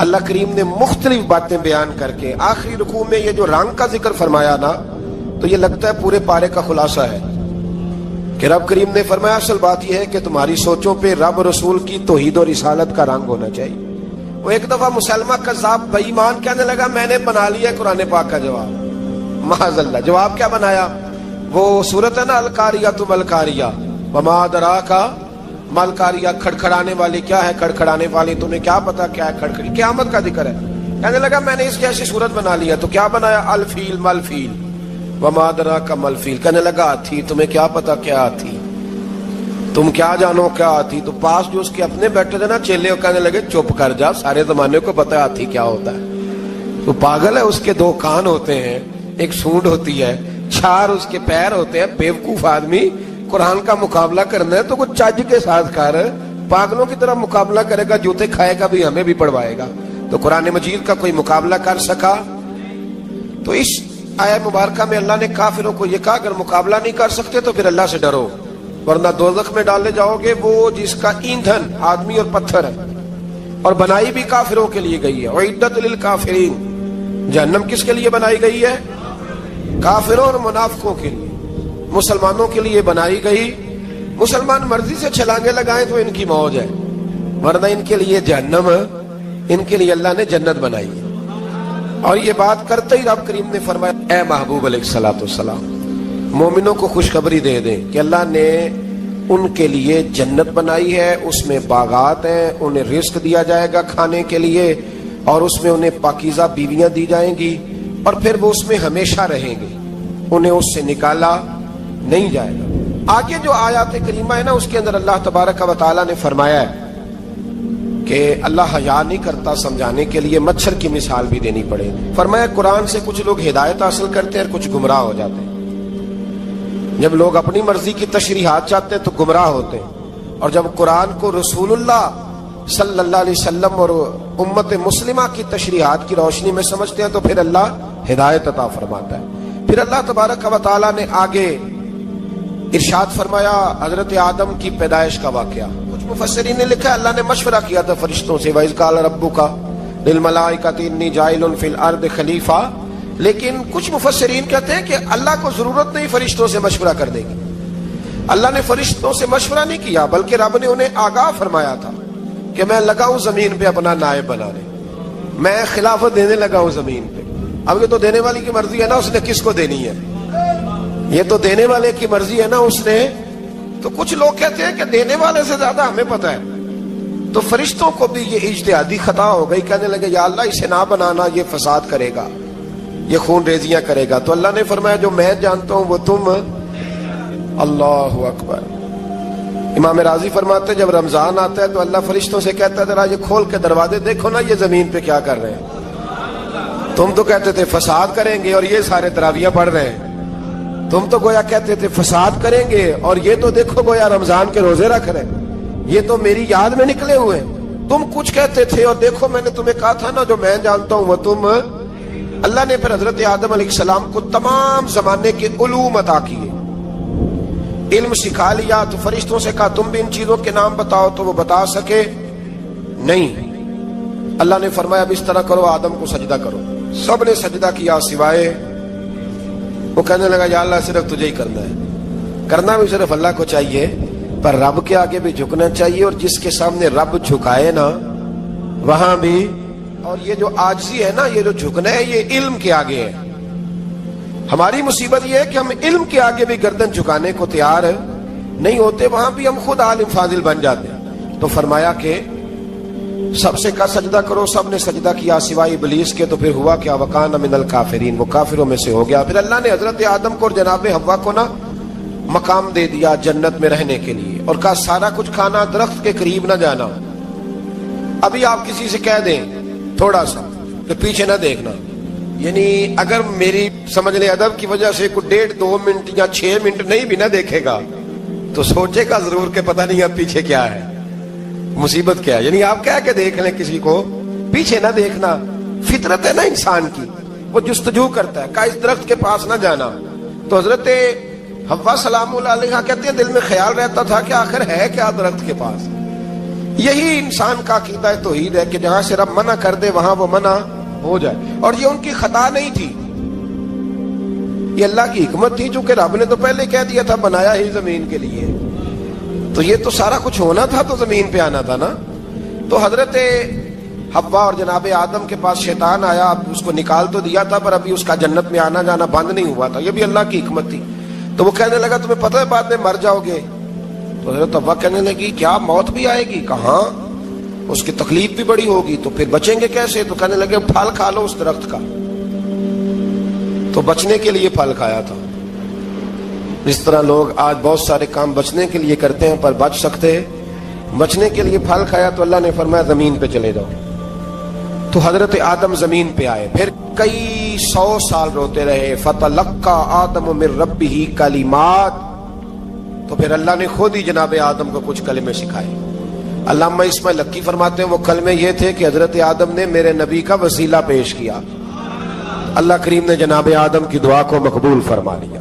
اللہ کریم نے مختلف باتیں بیان کر کے آخری رکوع میں یہ جو رنگ کا ذکر فرمایا نا، تو یہ لگتا ہے پورے پارے کا خلاصہ ہے کہ رب کریم نے فرمایا اصل بات یہ ہے کہ تمہاری سوچوں پہ رب رسول کی توحید و رسالت کا رنگ ہونا چاہیے۔ وہ ایک دفعہ مسلمہ کذاب بے ایمان کہنے لگا میں نے بنا لیا قرآن پاک کا جواب، معاذ اللہ۔ جواب کیا بنایا؟ وہ سورت ہے نا القاریہ ملقاریہ وما ادراک ملقاریہ، کھڑکھڑانے والی کیا ہے، کھڑکھڑانے والی تمہیں کیا پتا کیا ہے کھڑکھڑی، قیامت کا ذکر ہے۔ کہنے لگا میں نے اس کی ایسی صورت بنا لیا، تو کیا بنایا؟ الفیل ملفیل وما ادراک ملفیل۔ کہنے لگا ہاتھی، تمہیں کیا پتا کیا ہاتھی، تم کیا جانو کیا ہاتھی۔ تو پاس جو اس کے اپنے بیٹھے تھے نا چیلے، وہ کہنے لگے چپ کر جا، سارے زمانے کو پتا ہاتھی کیا ہوتا ہے۔ تو پاگل ہے، اس کے دو کان ہوتے ہیں، ایک سونڈ ہوتی ہے، چار اس کے پیر ہوتے ہیں۔ بیوقوف آدمی، قرآن کا مقابلہ کرنا ہے تو کچھ چج کے ساتھ کر، پاگلوں کی طرح مقابلہ کرے گا، جوتے کھائے گا بھی، ہمیں بھی پڑھوائے گا۔ تو قرآن مجید کا کوئی مقابلہ کر سکا؟ تو اس آیت مبارکہ میں اللہ نے کافروں کو یہ کہا اگر مقابلہ نہیں کر سکتے تو پھر اللہ سے ڈرو، ورنہ دوزخ میں ڈالے جاؤ گے، وہ جس کا ایندھن آدمی اور پتھر ہے، اور بنائی بھی کافروں کے لیے گئی ہے۔ اعدت للکافرین، جہنم کس کے لیے بنائی گئی ہے؟ کافروں اور منافقوں کے لیے۔ مسلمانوں کے لیے بنائی گئی، مسلمان مرضی سے چھلانگے لگائیں تو ان کی موج ہے، ورنہ ان کے لیے جہنم، ان کے لیے اللہ نے جنت بنائی ہے۔ اور یہ بات کرتے ہی رب کریم نے فرمایا اے محبوب علیہ الصلوۃ والسلام، مومنوں کو خوشخبری دے دیں کہ اللہ نے ان کے لیے جنت بنائی ہے، اس میں باغات ہیں، انہیں رزق دیا جائے گا کھانے کے لیے، اور اس میں انہیں پاکیزہ بیویاں دی جائیں گی، اور پھر وہ اس میں ہمیشہ رہیں گے، انہیں اس سے نکالا نہیں جائے گا۔ آگے جو آیات کریمہ ہے نا، اس کے اندر اللہ تبارک و تعالیٰ نے فرمایا ہے کہ اللہ حیا نہیں کرتا سمجھانے کے لیے، مچھر کی مثال بھی دینی پڑے۔ فرمایا قرآن سے کچھ لوگ ہدایت حاصل کرتے ہیں اور کچھ گمراہ ہو جاتے ہیں۔ جب لوگ اپنی مرضی کی تشریحات چاہتے ہیں تو گمراہ ہوتے ہیں، اور جب قرآن کو رسول اللہ صلی اللہ علیہ وسلم اور امت مسلمہ کی تشریحات کی روشنی میں سمجھتے ہیں تو پھر اللہ ہدایت عطا فرماتا ہے۔ پھر اللہ تبارک و تعالیٰ نے آگے ارشاد فرمایا حضرت آدم کی پیدائش کا واقعہ۔ کچھ مفسرین نے لکھا ہے اللہ نے مشورہ کیا تھا فرشتوں سے، وَإِذْ قَالَ رَبُّكَ لِلْمَلَائِكَةِ إِنِّي جَاعِلٌ فِي الْأَرْضِ خَلِيفَةً، لیکن کچھ مفسرین کہتے ہیں کہ اللہ کو ضرورت نہیں فرشتوں سے مشورہ کرنے کی، اللہ نے فرشتوں سے مشورہ نہیں کیا، بلکہ رب نے انہیں آگاہ فرمایا تھا کہ میں لگا ہوں زمین پہ اپنا نائب بنانے، میں خلافت دینے لگا ہوں زمین پہ۔ اب یہ تو دینے والی کی مرضی ہے نا، اس نے کس کو دینی ہے، یہ تو دینے والے کی مرضی ہے نا اس نے۔ تو کچھ لوگ کہتے ہیں کہ دینے والے سے زیادہ ہمیں پتہ ہے۔ تو فرشتوں کو بھی یہ اجتہادی خطا ہو گئی، کہنے لگے یا اللہ اسے نہ بنانا، یہ فساد کرے گا، یہ خون ریزیاں کرے گا۔ تو اللہ نے فرمایا جو میں جانتا ہوں وہ تم، اللہ اکبر۔ امام راضی فرماتے ہیں جب رمضان آتا ہے تو اللہ فرشتوں سے کہتا ہے ذرا یہ کھول کے دروازے دیکھو نا یہ زمین پہ کیا کر رہے ہیں، تم تو کہتے تھے فساد کریں گے اور یہ سارے تراویحیں پڑھ رہے ہیں، تم تو گویا کہتے تھے فساد کریں گے اور یہ تو دیکھو گویا رمضان کے روزے رکھ رہے ہیں، یہ تو میری یاد میں نکلے ہوئے ہیں، تم کچھ کہتے تھے اور دیکھو میں نے تمہیں کہا تھا نا جو میں جانتا ہوں وہ تم۔ اللہ نے پھر حضرت آدم علیہ السلام کو تمام زمانے کے علوم عطا کیے، علم سکھا لیا۔ تو فرشتوں سے کہا تم بھی ان چیزوں کے نام بتاؤ، تو وہ بتا سکے نہیں۔ اللہ نے فرمایا اب اس طرح کرو آدم کو سجدہ کرو، سب نے سجدہ کیا سوائے، وہ کہنے لگا یا اللہ صرف تجھے ہی کرنا ہے، کرنا بھی صرف اللہ کو چاہیے، پر رب کے آگے بھی جھکنا چاہیے، اور جس کے سامنے رب جھکائے نا وہاں بھی۔ اور یہ جو عاجزی ہے نا، یہ جو جھکنا ہے، یہ علم کے آگے ہے۔ ہماری مصیبت یہ ہے کہ ہم علم کے آگے بھی گردن جھکانے کو تیار نہیں ہوتے، وہاں بھی ہم خود عالم فاضل بن جاتے ہیں۔ تو فرمایا کہ سب سے کہا سجدہ کرو، سب نے سجدہ کیا سوائے ابلیس کے۔ تو پھر ہوا کیا وَكَانَ مِنَ الْكَافِرِينَ، وہ کافروں میں سے ہو گیا۔ پھر اللہ نے حضرت آدم کو اور جناب حوا کو نا مقام دے دیا جنت میں رہنے کے لیے، اور کہا سارا کچھ کھانا، درخت کے قریب نہ جانا۔ ابھی آپ کسی سے کہہ دیں تھوڑا سا کہ پیچھے نہ دیکھنا، یعنی اگر میری سمجھ لیں ادب کی وجہ سے کوئی 1.5 2 منٹ یا 6 منٹ نہیں بھی نہ دیکھے گا تو سوچے گا ضرور کہ پتہ نہیں اب پیچھے کیا ہے، مصیبت کیا ہے۔ یعنی آپ کہہ کے دیکھ لیں کسی کو، پیچھے نہ دیکھنا، فطرت ہے نا انسان کی، وہ جستجو کرتا ہے، کہا اس درخت کے پاس نہ جانا۔ تو حضرت حوا سلام اللہ علیہ کہتے ہیں دل میں خیال رہتا تھا کہ آخر ہے کیا درخت کے پاس، یہی انسان کا عقیدہ توحید ہے کہ جہاں سے رب منع کر دے وہاں وہ منع ہو جائے. اور یہ ان کی خطا نہیں تھی، یہ اللہ کی حکمت تھی، چونکہ رب نے تو پہلے کہہ دیا تھا بنایا ہی زمین کے لیے، تو یہ تو سارا کچھ ہونا تھا تو زمین پہ آنا تھا نا. تو حضرت حوا اور جناب آدم کے پاس شیطان آیا، اب اس کو نکال تو دیا تھا پر ابھی اس کا جنت میں آنا جانا بند نہیں ہوا تھا، یہ بھی اللہ کی حکمت تھی. تو وہ کہنے لگا تمہیں پتہ ہے بعد میں مر جاؤ گے؟ تو حضرت حوا کہنے لگی کیا موت بھی آئے گی؟ کہاں، اس کی تکلیف بھی بڑی ہوگی، تو پھر بچیں گے کیسے؟ تو کہنے لگے پھل کھا لو اس درخت کا. تو بچنے کے لیے پھل کھایا تھا. جس طرح لوگ آج بہت سارے کام بچنے کے لیے کرتے ہیں پر بچ سکتے، بچنے کے لیے پھل کھایا تو اللہ نے فرمایا زمین پہ چلے جاؤ. تو حضرت آدم زمین پہ آئے، پھر کئی 100 سال روتے رہے. فَتَلَقَّى آدَمُ مِن رَبِّهِ کلمات، تو پھر اللہ نے خود ہی جناب آدم کو کچھ کلمے سکھائے. علامہ اسماعیل حقی فرماتے ہیں وہ کلمے یہ تھے کہ حضرت آدم نے میرے نبی کا وسیلہ پیش کیا، اللہ کریم نے جناب آدم کی دعا کو مقبول فرما لیا.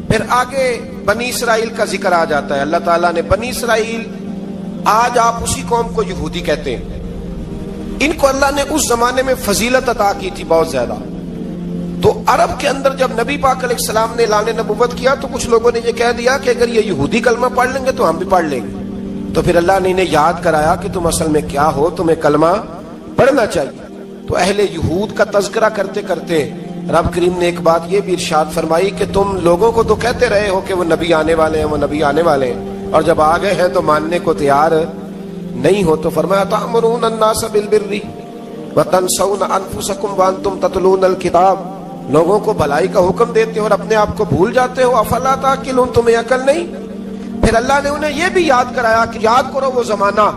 پھر آگے بنی اسرائیل کا ذکر آ جاتا ہے. اللہ تعالیٰ نے بنی اسرائیل، آج آپ اسی قوم کو یہودی کہتے ہیں، ان کو اللہ نے اس زمانے میں فضیلت عطا کی تھی بہت زیادہ. تو عرب کے اندر جب نبی پاک علیہ السلام نے اعلان نبوت کیا تو کچھ لوگوں نے یہ کہہ دیا کہ اگر یہ یہودی کلمہ پڑھ لیں گے تو ہم بھی پڑھ لیں گے. تو پھر اللہ نے انہیں یاد کرایا کہ تم اصل میں کیا ہو، تمہیں کلمہ پڑھنا چاہیے. تو اہل یہود کا تذکرہ کرتے کرتے رب کریم نے ایک بات یہ بھی ارشاد فرمائی کہ تم لوگوں کو تو کہتے رہے ہو کہ وہ نبی آنے والے ہیں، وہ نبی آنے والے ہیں، اور جب آ گئے ہیں تو ماننے کو تیار نہیں ہو. تو فرمایا تأمرون الناس بالبر وتنسون انفسکم وانتم تتلون الکتاب، لوگوں کو بھلائی کا حکم دیتے ہو اور اپنے آپ کو بھول جاتے ہو. افلا تعقلون، تمہیں عقل نہیں؟ پھر اللہ نے انہیں یہ بھی یاد کرایا کہ یاد کرو وہ زمانہ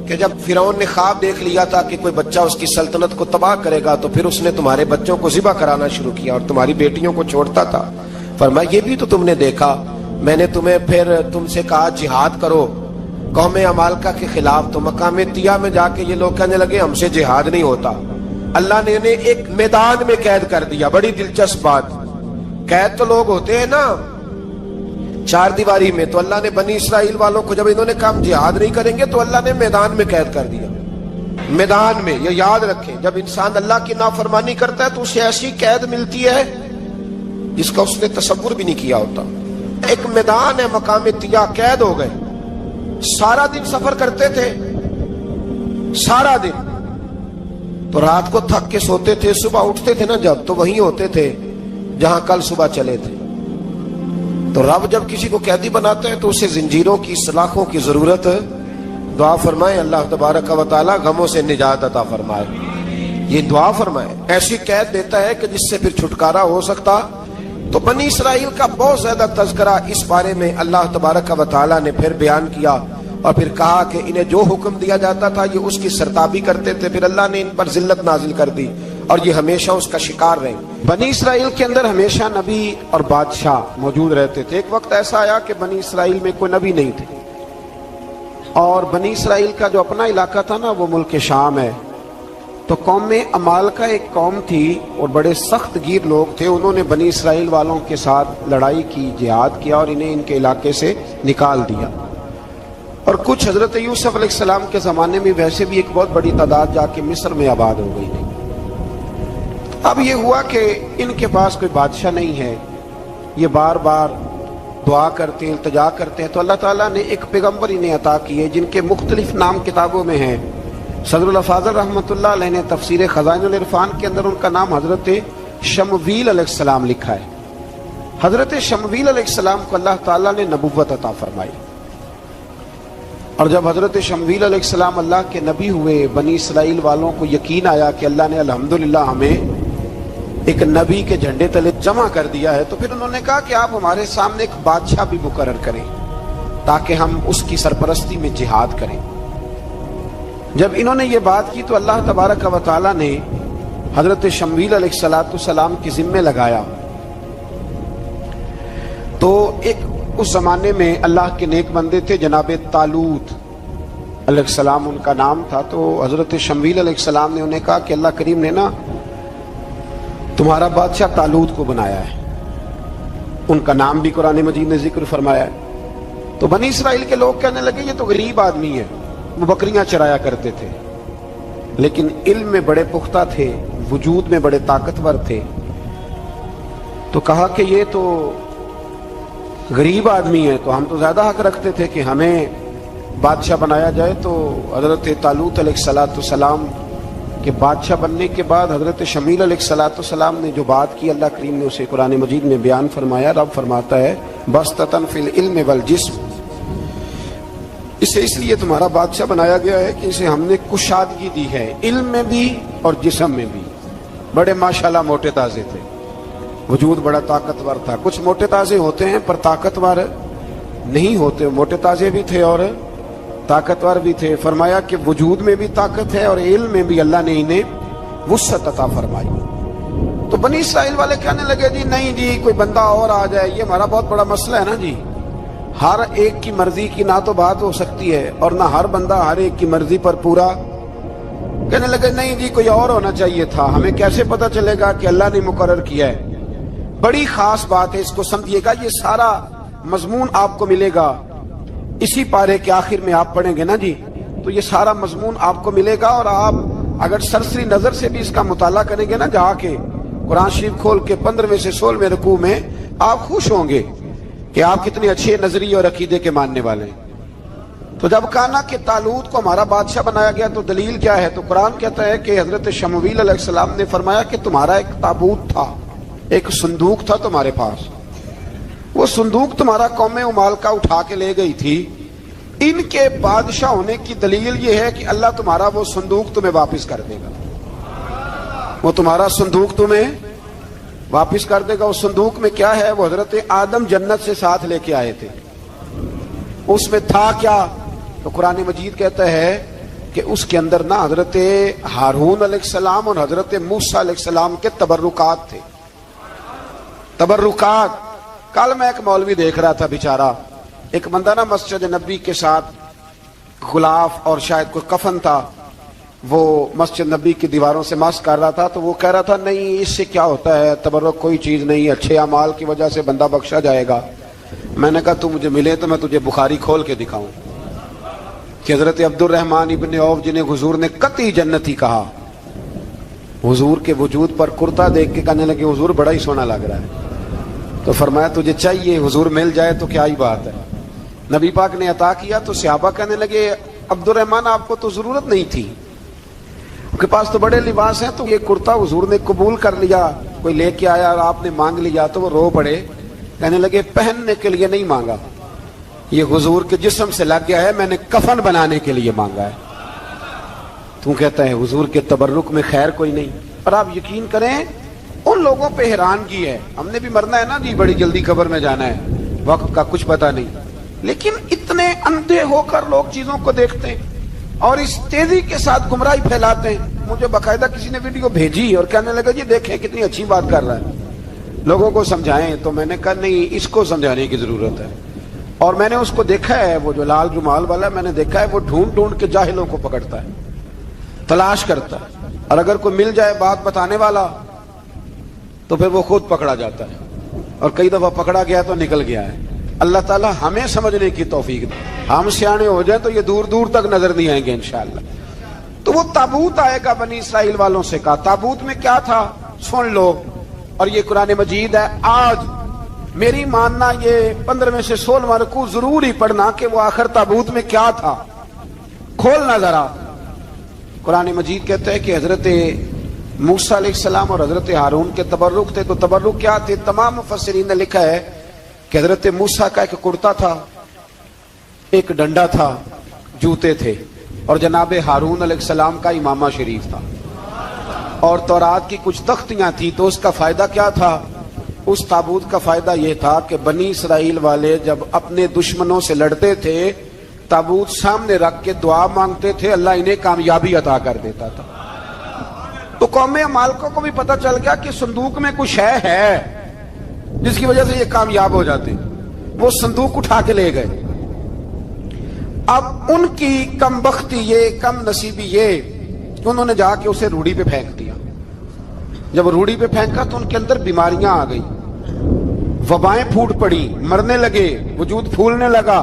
کہ جب فرعون نے خواب دیکھ لیا تھا کہ کوئی بچہ اس کی سلطنت کو تباہ کرے گا، تو پھر اس نے تمہارے بچوں کو ذبح کرانا شروع کیا اور تمہاری بیٹیوں کو چھوڑتا تھا. فرمایا یہ بھی تو تم نے دیکھا، میں نے تمہیں پھر تم سے کہا جہاد کرو قوم عمالقہ کے خلاف، تو مقام طیہ میں جا کے یہ لوگ کہنے لگے ہم سے جہاد نہیں ہوتا. اللہ نے انہیں ایک میدان میں قید کر دیا. بڑی دلچسپ بات، قید تو لوگ ہوتے ہیں نا چار دیواری میں، تو اللہ نے بنی اسرائیل والوں کو جب انہوں نے کہا جہاد نہیں کریں گے تو اللہ نے میدان میں قید کر دیا. میدان میں، یہ یاد رکھیں، جب انسان اللہ کی نافرمانی کرتا ہے تو اسے ایسی قید ملتی ہے جس کا اس نے تصور بھی نہیں کیا ہوتا. ایک میدان ہے مقام طیہ، قید ہو گئے، سارا دن سفر کرتے تھے، سارا دن، تو رات کو تھک کے سوتے تھے، صبح اٹھتے تھے نا جب، تو وہیں ہوتے تھے جہاں کل صبح چلے تھے. تو رب جب کسی کو قیدی بناتے ہیں تو اسے زنجیروں کی، سلاخوں کی ضرورت. دعا فرمائے اللہ تبارک و تعالی غموں سے نجات عطا فرمائے. یہ دعا فرمائے، ایسی قید دیتا ہے کہ جس سے پھر چھٹکارا ہو سکتا. تو بنی اسرائیل کا بہت زیادہ تذکرہ اس بارے میں اللہ تبارک و تعالی نے پھر بیان کیا، اور پھر کہا کہ انہیں جو حکم دیا جاتا تھا یہ اس کی سرتابی کرتے تھے. پھر اللہ نے ان پر ذلت نازل کر دی اور یہ ہمیشہ اس کا شکار رہے. بنی اسرائیل کے اندر ہمیشہ نبی اور بادشاہ موجود رہتے تھے. ایک وقت ایسا آیا کہ بنی اسرائیل میں کوئی نبی نہیں تھے، اور بنی اسرائیل کا جو اپنا علاقہ تھا نا وہ ملک شام ہے. تو قوم عمالقہ ایک قوم تھی اور بڑے سخت گیر لوگ تھے. انہوں نے بنی اسرائیل والوں کے ساتھ لڑائی کی، جہاد کیا اور انہیں ان کے علاقے سے نکال دیا. اور کچھ حضرت یوسف علیہ السلام کے زمانے میں ویسے بھی ایک بہت بڑی تعداد جا کے مصر میں آباد ہو گئی. اب یہ ہوا کہ ان کے پاس کوئی بادشاہ نہیں ہے، یہ بار بار دعا کرتے ہیں، التجا کرتے ہیں. تو اللہ تعالیٰ نے ایک پیغمبر انہیں عطا کیے جن کے مختلف نام کتابوں میں ہیں. صدر الافاضل رحمۃ اللہ علیہ نے تفسیر خزائن العرفان کے اندر ان کا نام حضرت شمویل علیہ السلام لکھا ہے. حضرت شمویل علیہ السلام کو اللہ تعالیٰ نے نبوت عطا فرمائی، اور جب حضرت شمویل علیہ السلام اللہ کے نبی ہوئے، بنی اسرائیل والوں کو یقین آیا کہ اللہ نے الحمدللہ ہمیں ایک نبی کے جھنڈے تلے جمع کر دیا ہے. تو پھر انہوں نے کہا کہ آپ ہمارے سامنے ایک بادشاہ بھی مقرر کریں تاکہ ہم اس کی سرپرستی میں جہاد کریں. جب انہوں نے یہ بات کی تو اللہ تبارک و تعالی نے حضرت شمویل علیہ السلام کے ذمے لگایا. تو ایک اس زمانے میں اللہ کے نیک بندے تھے جناب طالوت علیہ السلام ان کا نام تھا. تو حضرت شمویل علیہ السلام نے انہیں کہا کہ اللہ کریم نے نا تمہارا بادشاہ طالوت کو بنایا ہے. ان کا نام بھی قرآن مجید نے ذکر فرمایا ہے. تو تو بنی اسرائیل کے لوگ کہنے لگے یہ تو غریب آدمی ہے، وہ بکریاں چرایا کرتے تھے، لیکن علم میں بڑے پختہ تھے، وجود میں بڑے طاقتور تھے۔ تو کہا کہ یہ تو غریب آدمی ہے، تو ہم تو زیادہ حق رکھتے تھے کہ ہمیں بادشاہ بنایا جائے۔ تو حضرت طالوت علیہ السلام کے بادشاہ بننے کے بعد حضرت شمیل علیہ السلام نے جو بات کی، اللہ کریم نے اسے قرآن مجید میں بیان فرمایا۔ رب فرماتا ہے بسطۃ فی العلم والجسم، اسے اس لیے تمہارا بادشاہ بنایا گیا ہے کہ اسے ہم نے کشادگی دی ہے، علم میں بھی اور جسم میں بھی۔ بڑے ماشاءاللہ موٹے تازے تھے، وجود بڑا طاقتور تھا۔ کچھ موٹے تازے ہوتے ہیں پر طاقتور نہیں ہوتے، موٹے تازے بھی تھے اور طاقتور بھی تھے۔ فرمایا کہ وجود میں بھی طاقت ہے اور علم میں بھی اللہ نے انہیں وسعت عطا فرمائی۔ تو بنی اسرائیل والے کہنے لگے جی نہیں جی کوئی بندہ اور آ جائے، یہ ہمارا بہت بڑا مسئلہ ہے نا جی، ہر ایک کی مرضی کی نہ تو بات ہو سکتی ہے اور نہ ہر بندہ ہر ایک کی مرضی پر پورا۔ کہنے لگے نہیں جی کوئی اور ہونا چاہیے تھا، ہمیں کیسے پتہ چلے گا کہ اللہ نے مقرر کیا ہے۔ بڑی خاص بات ہے، اس کو سمجھیے گا، یہ سارا مضمون آپ کو ملے گا اسی پارے کے آخر میں، آپ پڑھیں گے نا جی تو یہ سارا مضمون آپ کو ملے گا، اور آپ اگر سرسری نظر سے بھی اس کا مطالعہ کریں گے نا، جا کے قرآن شریف کھول کے 15ویں سے 16ویں رکوع میں آپ خوش ہوں گے کہ آپ کتنے اچھے نظریے اور عقیدے کے ماننے والے ہیں۔ تو جب کہا کہ طالوت کو ہمارا بادشاہ بنایا گیا تو دلیل کیا ہے، تو قرآن کہتا ہے کہ حضرت شمویل علیہ السلام نے فرمایا کہ تمہارا ایک تابوت تھا، ایک صندوق تھا تمہارے پاس، وہ صندوق تمہارا قوم مالکہ اٹھا کے لے گئی تھی، ان کے بادشاہ ہونے کی دلیل یہ ہے کہ اللہ تمہارا وہ صندوق تمہیں واپس کر دے گا، وہ تمہارا صندوق تمہیں واپس کر دے گا۔ اس صندوق میں کیا ہے، وہ حضرت آدم جنت سے ساتھ لے کے آئے تھے، اس میں تھا کیا، تو قرآن مجید کہتا ہے کہ اس کے اندر نا حضرت ہارون علیہ السلام اور حضرت موسیٰ علیہ السلام کے تبرکات تھے، تبرکات۔ کل میں ایک مولوی دیکھ رہا تھا بیچارہ، ایک بندہ نا مسجد نبی کے ساتھ غلاف اور شاید کوئی کفن تھا، وہ مسجد نبی کی دیواروں سے مس کر رہا تھا، تو وہ کہہ رہا تھا نہیں اس سے کیا ہوتا ہے، تبرک کوئی چیز نہیں، اچھے اعمال کی وجہ سے بندہ بخشا جائے گا۔ میں نے کہا تو مجھے ملے تو میں تجھے بخاری کھول کے دکھاؤں کہ حضرت عبد الرحمن ابن عوف جنہیں حضور نے قطعی جنتی کہا، حضور کے وجود پر کرتا دیکھ کے کہنے لگے حضور بڑا ہی سونا لگ رہا ہے، تو فرمایا تجھے چاہیے حضور مل جائے تو کیا ہی بات ہے۔ نبی پاک نے عطا کیا تو صحابہ کہنے لگے عبد الرحمن آپ کو تو ضرورت نہیں تھی، آپ کے پاس تو بڑے لباس ہیں، تو یہ کرتا حضور نے قبول کر لیا، کوئی لے کے آیا اور آپ نے مانگ لیا، تو وہ رو پڑے، کہنے لگے پہننے کے لیے نہیں مانگا، یہ حضور کے جسم سے لگ گیا ہے، میں نے کفن بنانے کے لیے مانگا ہے۔ تو کہتا ہے حضور کے تبرک میں خیر کوئی نہیں۔ اور آپ یقین کریں ان لوگوں پہ حیرانگی ہے، ہم نے بھی مرنا ہے نا جی، بڑی جلدی قبر میں جانا ہے، وقت کا کچھ پتہ نہیں، لیکن اتنے اندھے ہو کر لوگ چیزوں کو دیکھتے ہیں اور اس تیزی کے ساتھ گمراہی پھیلاتے ہیں۔ مجھے باقاعدہ کسی نے ویڈیو بھیجی اور کہنے لگا جی دیکھیں کتنی اچھی بات کر رہا ہے، لوگوں کو سمجھائیں، تو میں نے کہا نہیں اس کو سمجھانے کی ضرورت ہے۔ اور میں نے اس کو دیکھا ہے، وہ جو لال رومال والا میں نے دیکھا ہے، وہ ڈھونڈ ڈھونڈ کے جاہلوں کو پکڑتا ہے، تلاش کرتا ہے، اور اگر کوئی مل جائے بات بتانے والا تو پھر وہ خود پکڑا جاتا ہے، اور کئی دفعہ پکڑا گیا تو نکل گیا ہے۔ اللہ تعالی ہمیں سمجھنے کی توفیق دے، ہم سیانے ہو جائیں تو یہ دور دور تک نظر نہیں آئیں گے انشاءاللہ۔ تو وہ تابوت آئے گا، بنی اسرائیل والوں سے کہا تابوت میں کیا تھا سن لو، اور یہ قرآن مجید ہے۔ آج میری ماننا یہ 15ویں سے 16واں رکوع ضرور ہی پڑھنا کہ وہ آخر تابوت میں کیا تھا، کھولنا ذرا۔ قرآن مجید کہتا ہے کہ حضرت موسیٰ علیہ السلام اور حضرت ہارون کے تبرک تھے، تو تبرک کیا تھے؟ تمام مفسرین نے لکھا ہے کہ حضرت موسیٰ کا ایک کرتا تھا، ایک ڈنڈا تھا، جوتے تھے، اور جناب ہارون علیہ السلام کا امامہ شریف تھا، اور تورات کی کچھ تختیاں تھی۔ تو اس کا فائدہ کیا تھا؟ اس تابوت کا فائدہ یہ تھا کہ بنی اسرائیل والے جب اپنے دشمنوں سے لڑتے تھے، تابوت سامنے رکھ کے دعا مانگتے تھے، اللہ انہیں کامیابی عطا کر دیتا تھا۔ تو قوم مالکوں کو بھی پتہ چل گیا کہ صندوق میں کچھ ہے جس کی وجہ سے یہ کامیاب ہو جاتے، وہ صندوق اٹھا کے لے گئے۔ اب ان کی کم بختی یہ، کم نصیبی یہ، انہوں نے جا کے اسے روڑی پہ پھینک دیا۔ جب روڑی پہ پھینکا تو ان کے اندر بیماریاں آ گئی، وبائیں پھوٹ پڑی، مرنے لگے، وجود پھولنے لگا۔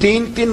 3-3